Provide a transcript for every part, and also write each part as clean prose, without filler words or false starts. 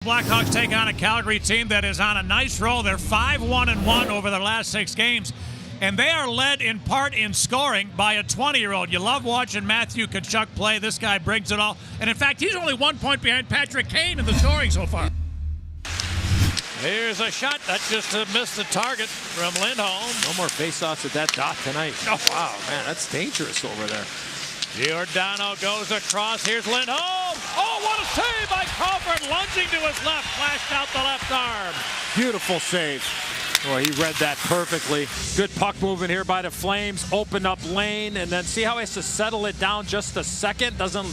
Blackhawks take on a Calgary team that is on a nice roll. They're 5-1-1 over their last 6 games, and they are led in part in scoring by a 20-year-old. You love watching Matthew Tkachuk play. This guy brings it all. And in fact, he's only 1 point behind Patrick Kane in the scoring so far. Here's a shot that just missed the target from Lindholm. No more faceoffs at that dot tonight. Oh, wow, man, that's dangerous over there. Giordano goes across. Here's Lindholm. Oh, what a save by Crawford. Lunging to his left. Flashed out the left arm. Beautiful save. Boy, he read that perfectly. Good puck movement here by the Flames. Opened up lane, and then see how he has to settle it down just a second. Doesn't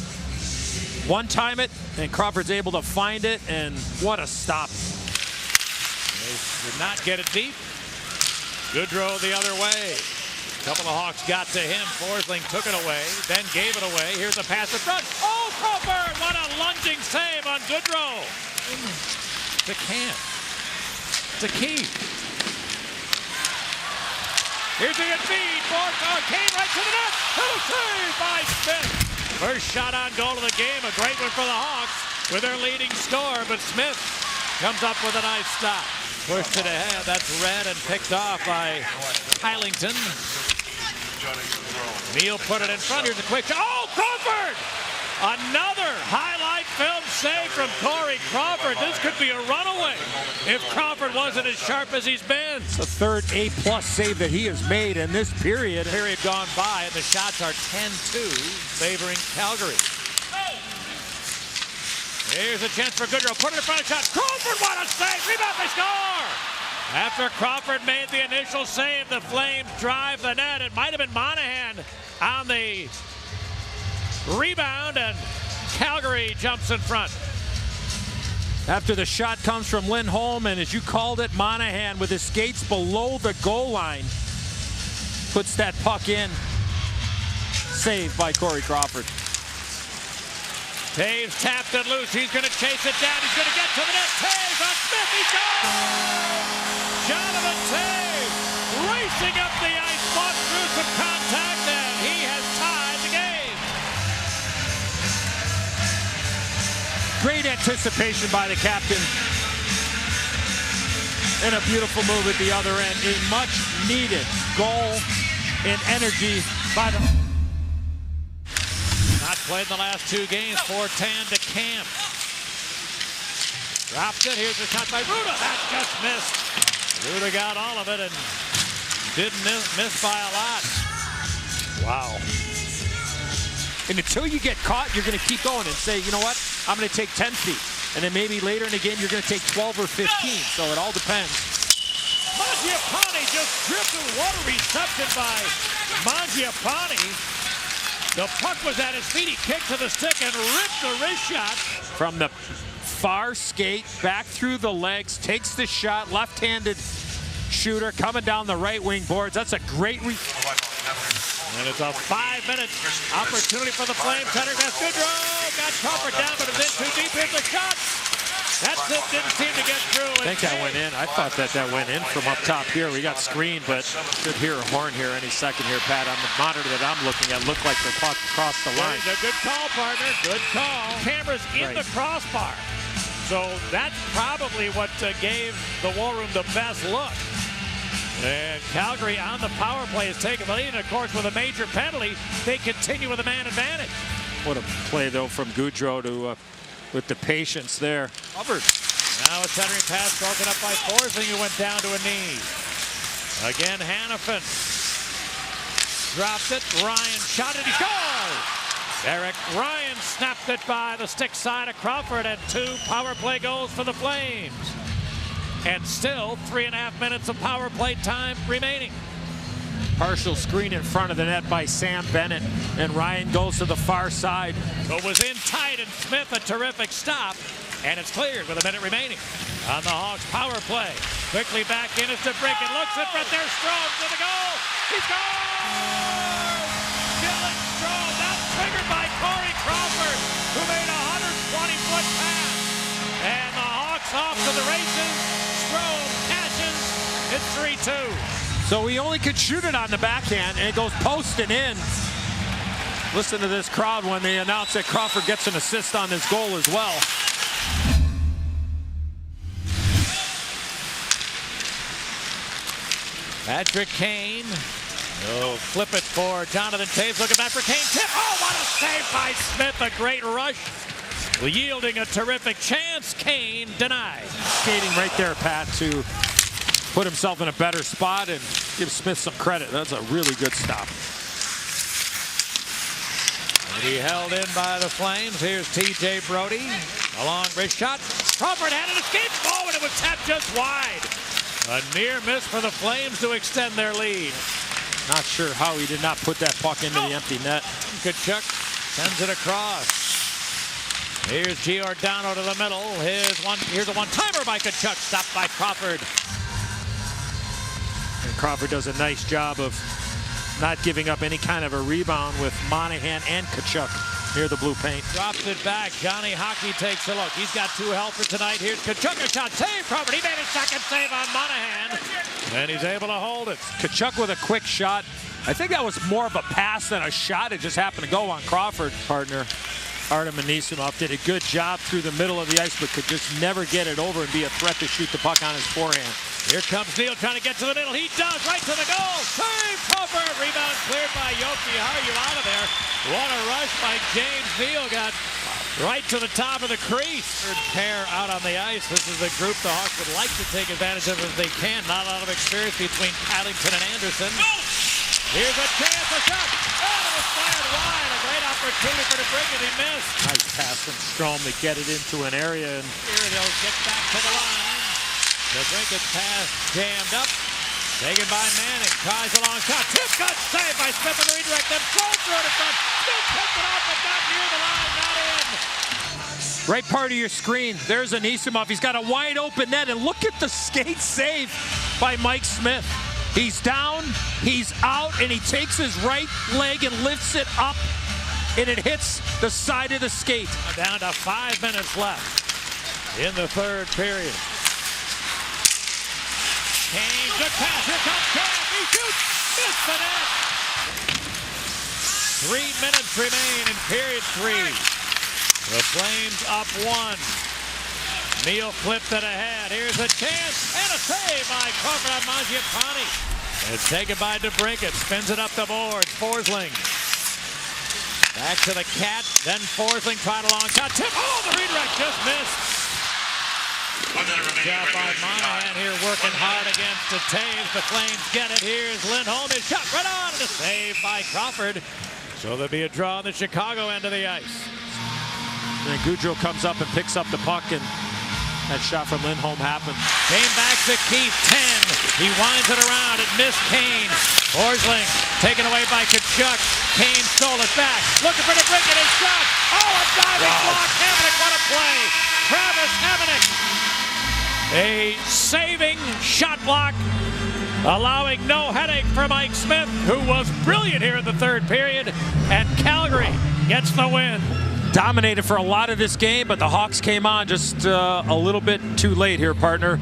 one-time it, and Crawford's able to find it, and what a stop. They did not get it deep. Goodrow the other way. A couple of Hawks got to him. Forsling took it away, then gave it away. Here's a pass in front. Oh, Crawford! What a lunging save on Goodrow. To Cam. To Keith. Here's a good feed. Kane right to the net. Little save by Smith. First shot on goal of the game. A great one for the Hawks with their leading scorer, but Smith comes up with a nice stop. Pushed to the head. That's read and picked off by Hylington. Neal put it in front. Here's a quick shot. Oh, Crawford! Another highlight film save from Corey Crawford. This could be a runaway if Crawford wasn't as sharp as he's been. It's the third A+ save that he has made in this period. Period gone by, and the shots are 10-2 favoring Calgary. Here's a chance for Goodrow. Put it in front of shot. Crawford, what a save! Rebound, they score! After Crawford made the initial save, the Flames drive the net. It might have been Monahan on the rebound, and Calgary jumps in front. After the shot comes from Lindholm, and as you called it, Monahan with his skates below the goal line puts that puck in. Saved by Corey Crawford. Taves tapped it loose. He's going to chase it down. He's going to get to the net. Taves on Smith. He goes! Jonathan Taves racing up the ice, fought through some contact, and he has tied the game. Great anticipation by the captain. And a beautiful move at the other end. A much needed goal and energy by the... Not played in the last 2 games. 4-10 to Camp. Dropped it. Here's a shot by Ruda. That just missed. Ruda got all of it and didn't miss by a lot. Wow. And until you get caught, you're going to keep going and say, you know what, I'm going to take 10 feet. And then maybe later in the game, you're going to take 12 or 15. So it all depends. Mangiapane just stripped the water reception by Mangiapane. The puck was at his feet. He kicked to the stick and ripped the wrist shot. From the far skate, back through the legs, takes the shot, left-handed shooter coming down the right wing boards. That's a great... And it's a 5-minute opportunity for the Flames. Center pass, Goodrow got Crawford down, but it's in too deep. Here's the shot. That's it, didn't seem to get through. I think that went in. I thought that went in from up top here. We got screened, but should hear a horn here any second here, Pat. On the monitor that I'm looking at, looked like the puck crossed the line. A good call, partner. Good call. Camera's in the crossbar. So that's probably what gave the War Room the best look. And Calgary on the power play is taking the lead. And of course, with a major penalty, they continue with a man advantage. What a play, though, from Goodrow to... with the patience there. Covered. Now a centering pass broken up by Forsling, who went down to a knee. Again, Hanifin. Dropped it. Ryan shot it. He scores! Eric Ryan snapped it by the stick side of Crawford, and 2 power play goals for the Flames. And still 3.5 minutes of power play time remaining. Partial screen in front of the net by Sam Bennett, and Ryan goes to the far side. So it was in tight, and Smith a terrific stop, and it's cleared with a minute remaining on the Hawks power play. Quickly back in as DeBrincat looks in front there. Strome to the goal. He scores! Dylan Strome, that's triggered by Corey Crawford, who made a 120-foot pass. And the Hawks off to the races. Strome catches. It's 3-2. So he only could shoot it on the backhand, and it goes posting in. Listen to this crowd when they announce that Crawford gets an assist on this goal as well. Patrick Kane. He'll flip it for Jonathan Toews. Looking back for Kane. Tip. Oh, what a save by Smith. A great rush. Yielding a terrific chance. Kane denied. Skating right there, Pat, to put himself in a better spot and give Smith some credit. That's a really good stop. And he held in by the Flames. Here's T.J. Brody. A long wrist shot. Crawford had it, escaped forward. It was tapped just wide. A near miss for the Flames to extend their lead. Not sure how he did not put that puck into the empty net. Tkachuk sends it across. Here's Giordano to the middle. Here's a one-timer by Tkachuk. Stopped by Crawford. And Crawford does a nice job of not giving up any kind of a rebound with Monahan and Tkachuk near the blue paint. Drops it back. Johnny Hockey takes a look. He's got two helpers tonight. Here's Tkachuk. A shot. Save Crawford. He made his second save on Monahan. And he's able to hold it. Tkachuk with a quick shot. I think that was more of a pass than a shot. It just happened to go on Crawford. Partner Artem Anisimov did a good job through the middle of the ice, but could just never get it over and be a threat to shoot the puck on his forehand. Here comes Neal trying to get to the middle. He does, right to the goal. Save Crawford. Rebound cleared by Yoki. How are you out of there? What a rush by James Neal. Got right to the top of the crease. Third pair out on the ice. This is the group the Hawks would like to take advantage of if they can. Not a lot of experience between Paddington and Anderson. Here's a chance, a shot. Oh, it was fired wide. A great opportunity for DeBrincat. He missed. Nice pass from Strome to get it into an area. And here they'll get back to the line. DeBrincat's pass jammed up. Taken by Manning. Tries a long shot. Tip got saved by Smith and the redirect. Then throws through it in front. Still picked it off, but not near the line. Not in. Right part of your screen. There's Anisimov. He's got a wide open net. And look at the skate save by Mike Smith. He's down, he's out, and he takes his right leg and lifts it up, and it hits the side of the skate. Down to 5 minutes left in the third period. Kane, good pass, here comes Cam, he shoots, missed the net. 3 minutes remain in period 3. The Flames up 1. Neal flipped it ahead. Here's a chance and a save by Crawford on Mangiapane. It's taken by DeBrincat. Spins it up the boards. Forsling. Back to the Cat. Then Forsling tried a long shot. Tip. Oh, the redirect just missed. Good job by Monahan here working hard against the Toews. The Flames get it. Here's Lindholm. His shot right on. And a save by Crawford. So there'll be a draw on the Chicago end of the ice. Then Gaudreau comes up and picks up the puck, and that shot from Lindholm happened. Came back to Keith, 10. He winds it around. It missed Kane. Forsling taken away by Tkachuk. Kane stole it back. Looking for DeBrincat. His shot. Oh, a diving block. Hamonic, what a play. Travis Hamonic. A saving shot block, allowing no headache for Mike Smith, who was brilliant here in the third period. And Calgary gets the win. Dominated for a lot of this game, but the Hawks came on just a little bit too late here, partner,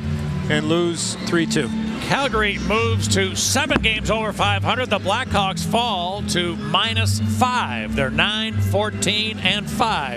and lose 3-2. Calgary moves to 7 games over 500. The Blackhawks fall to -5. They're 9-14-5.